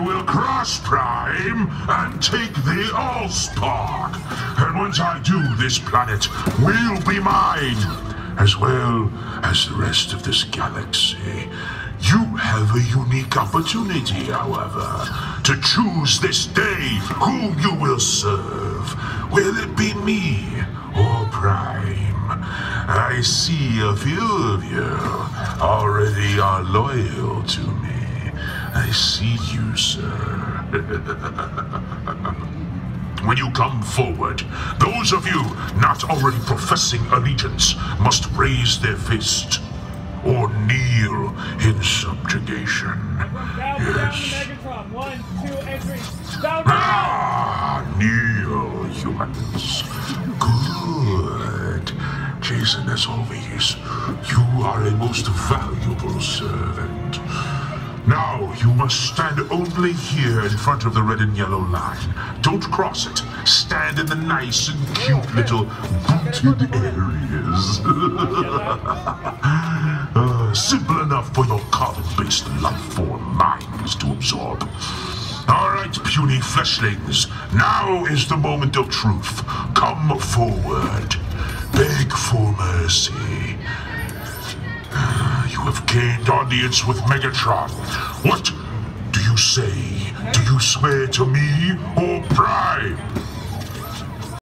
will cross Prime and take the Allspark. And once I do, this planet will be mine, as well as the rest of this galaxy. You have a unique opportunity, however, to choose this day whom you will serve. Will it be me or Prime? I see a few of you already are loyal to me. I see you, sir. When you come forward, those of you not already professing allegiance must raise their fist or kneel in subjugation. Yes. Megatron, 1, 2, and 3. Kneel, humans. Good. Jason, as always, you are a most valuable servant. Now, you must stand only here in front of the red and yellow line. Don't cross it. Stand in the nice and cute little booted areas. Simple enough for your carbon-based life form minds to absorb. All right, puny fleshlings. Now is the moment of truth. Come forward. Beg for mercy. You have gained audience with Megatron. What do you say? Do you swear to me or Prime?